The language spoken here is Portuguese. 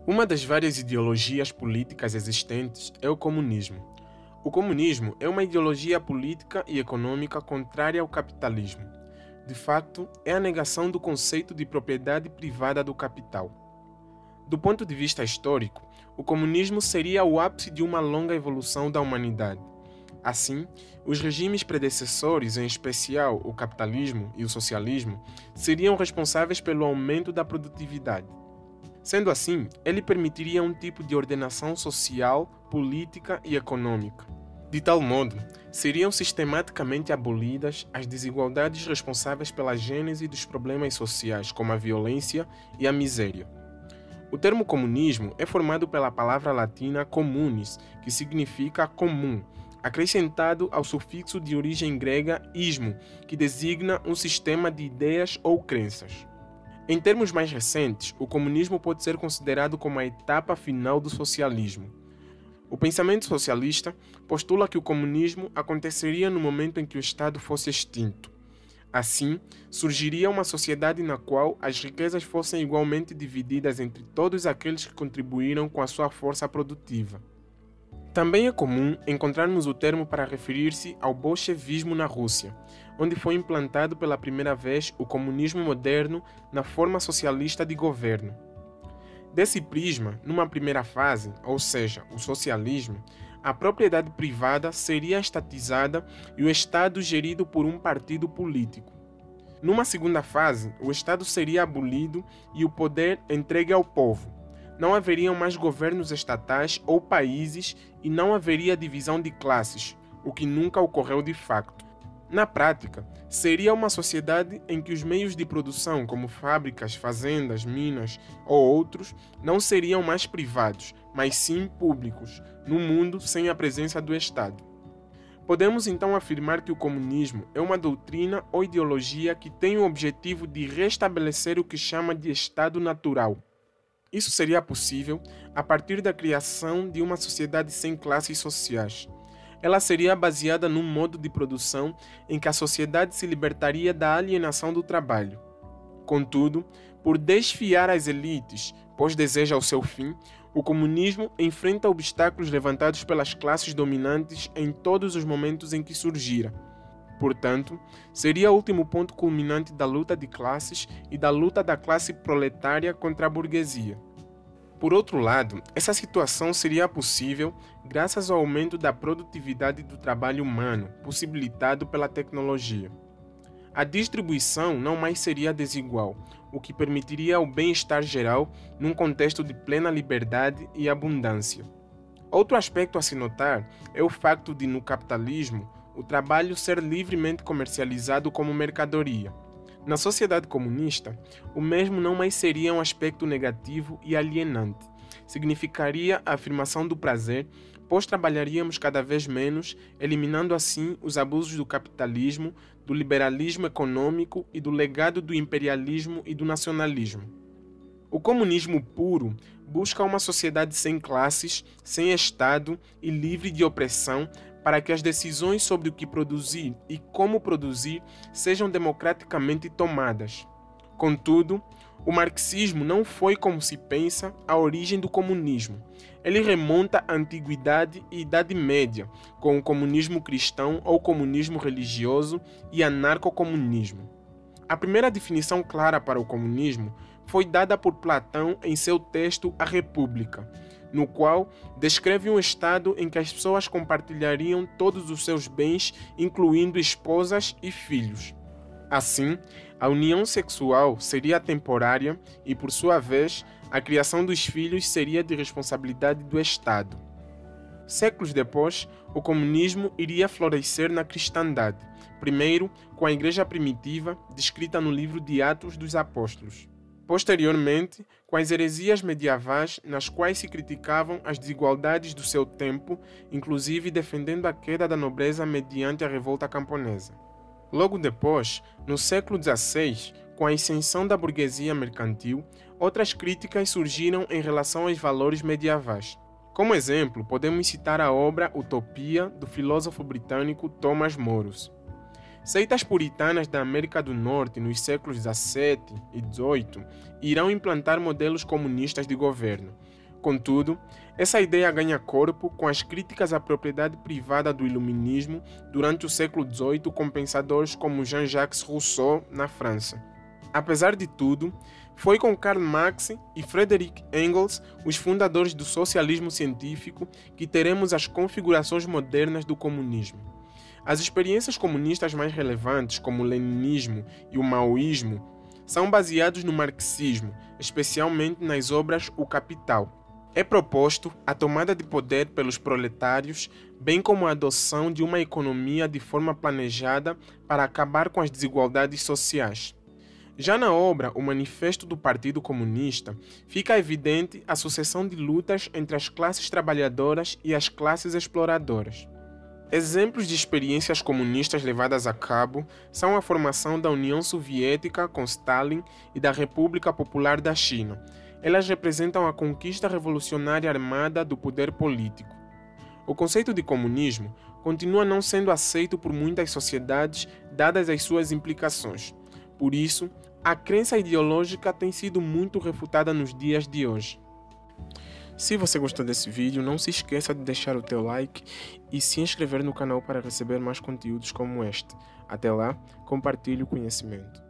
Uma das várias ideologias políticas existentes é o comunismo. O comunismo é uma ideologia política e econômica contrária ao capitalismo. De facto, é a negação do conceito de propriedade privada do capital. Do ponto de vista histórico, o comunismo seria o ápice de uma longa evolução da humanidade. Assim, os regimes predecessores, em especial o capitalismo e o socialismo, seriam responsáveis pelo aumento da produtividade. Sendo assim, ele permitiria um tipo de ordenação social, política e econômica. De tal modo, seriam sistematicamente abolidas as desigualdades responsáveis pela gênese dos problemas sociais, como a violência e a miséria. O termo comunismo é formado pela palavra latina communis, que significa comum, acrescentado ao sufixo de origem grega ismo, que designa um sistema de ideias ou crenças. Em termos mais recentes, o comunismo pode ser considerado como a etapa final do socialismo. O pensamento socialista postula que o comunismo aconteceria no momento em que o Estado fosse extinto. Assim, surgiria uma sociedade na qual as riquezas fossem igualmente divididas entre todos aqueles que contribuíram com a sua força produtiva. Também é comum encontrarmos o termo para referir-se ao bolchevismo na Rússia, onde foi implantado pela primeira vez o comunismo moderno na forma socialista de governo. Desse prisma, numa primeira fase, ou seja, o socialismo, a propriedade privada seria estatizada e o Estado gerido por um partido político. Numa segunda fase, o Estado seria abolido e o poder entregue ao povo. Não haveriam mais governos estatais ou países e não haveria divisão de classes, o que nunca ocorreu de facto. Na prática, seria uma sociedade em que os meios de produção, como fábricas, fazendas, minas ou outros, não seriam mais privados, mas sim públicos, num mundo sem a presença do Estado. Podemos então afirmar que o comunismo é uma doutrina ou ideologia que tem o objetivo de restabelecer o que chama de Estado natural. Isso seria possível a partir da criação de uma sociedade sem classes sociais. Ela seria baseada num modo de produção em que a sociedade se libertaria da alienação do trabalho. Contudo, por desfiar as elites, pois deseja o seu fim, o comunismo enfrenta obstáculos levantados pelas classes dominantes em todos os momentos em que surgira. Portanto, seria o último ponto culminante da luta de classes e da luta da classe proletária contra a burguesia. Por outro lado, essa situação seria possível graças ao aumento da produtividade do trabalho humano, possibilitado pela tecnologia. A distribuição não mais seria desigual, o que permitiria o bem-estar geral num contexto de plena liberdade e abundância. Outro aspecto a se notar é o facto de, no capitalismo, o trabalho ser livremente comercializado como mercadoria. Na sociedade comunista, o mesmo não mais seria um aspecto negativo e alienante. Significaria a afirmação do prazer, pois trabalharíamos cada vez menos, eliminando assim os abusos do capitalismo, do liberalismo econômico e do legado do imperialismo e do nacionalismo. O comunismo puro busca uma sociedade sem classes, sem Estado e livre de opressão, para que as decisões sobre o que produzir e como produzir sejam democraticamente tomadas. Contudo, o marxismo não foi, como se pensa, a origem do comunismo. Ele remonta à Antiguidade e Idade Média, com o comunismo cristão ou comunismo religioso e anarcocomunismo. A primeira definição clara para o comunismo foi dada por Platão em seu texto A República, no qual descreve um estado em que as pessoas compartilhariam todos os seus bens, incluindo esposas e filhos. Assim, a união sexual seria temporária e, por sua vez, a criação dos filhos seria de responsabilidade do Estado. Séculos depois, o comunismo iria florescer na cristandade, primeiro com a Igreja primitiva, descrita no livro de Atos dos Apóstolos. Posteriormente, com as heresias medievais, nas quais se criticavam as desigualdades do seu tempo, inclusive defendendo a queda da nobreza mediante a revolta camponesa. Logo depois, no século XVI, com a ascensão da burguesia mercantil, outras críticas surgiram em relação aos valores medievais. Como exemplo, podemos citar a obra Utopia, do filósofo britânico Thomas More. Seitas puritanas da América do Norte nos séculos XVII e XVIII irão implantar modelos comunistas de governo. Contudo, essa ideia ganha corpo com as críticas à propriedade privada do iluminismo durante o século XVIII com pensadores como Jean-Jacques Rousseau na França. Apesar de tudo, foi com Karl Marx e Friedrich Engels, os fundadores do socialismo científico, que teremos as configurações modernas do comunismo. As experiências comunistas mais relevantes, como o leninismo e o maoísmo, são baseados no marxismo, especialmente nas obras O Capital. É proposto a tomada de poder pelos proletários, bem como a adoção de uma economia de forma planejada para acabar com as desigualdades sociais. Já na obra O Manifesto do Partido Comunista, fica evidente a sucessão de lutas entre as classes trabalhadoras e as classes exploradoras. Exemplos de experiências comunistas levadas a cabo são a formação da União Soviética com Stalin e da República Popular da China. Elas representam a conquista revolucionária armada do poder político. O conceito de comunismo continua não sendo aceito por muitas sociedades, dadas as suas implicações. Por isso, a crença ideológica tem sido muito refutada nos dias de hoje. Se você gostou desse vídeo, não se esqueça de deixar o teu like e se inscrever no canal para receber mais conteúdos como este. Até lá, compartilhe o conhecimento.